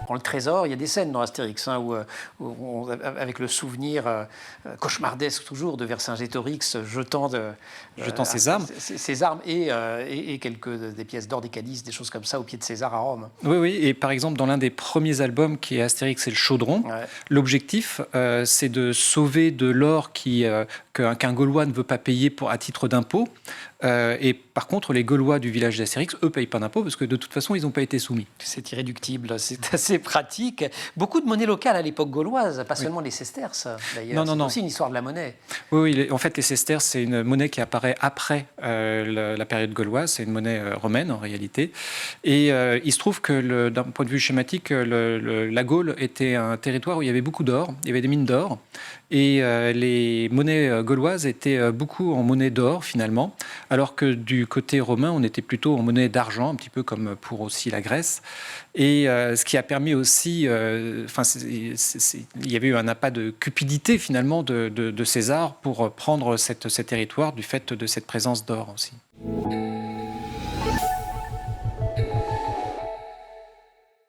Dans le trésor, il y a des scènes dans Astérix avec le souvenir cauchemardesque toujours de Vercingétorix jetant ses armes et des pièces d'or, des calices, des choses comme ça au pied de César à Rome. Oui, oui. Et par exemple, dans l'un des premiers albums qui est Astérix et le Chaudron, l'objectif, c'est de sauver de l'or qu'un Gaulois ne veut pas payer à titre d'impôt. Et par contre, les Gaulois du village d'Astérix, eux, ne payent pas d'impôts parce que de toute façon, ils n'ont pas été soumis. C'est irréductible, c'est assez pratique. Beaucoup de monnaie locale à l'époque gauloise, pas seulement les sesterces d'ailleurs. C'est aussi une histoire de la monnaie. Oui, en fait, les sesterces, c'est une monnaie qui apparaît après la période gauloise. C'est une monnaie romaine en réalité. Et il se trouve que d'un point de vue schématique, la Gaule était un territoire où il y avait beaucoup d'or, il y avait des mines d'or. Et les monnaies gauloises étaient beaucoup en monnaie d'or finalement, alors que du côté romain, on était plutôt en monnaie d'argent, un petit peu comme pour aussi la Grèce. Et ce qui a permis aussi, il y avait eu un appât de cupidité finalement de César pour prendre ces territoires du fait de cette présence d'or aussi.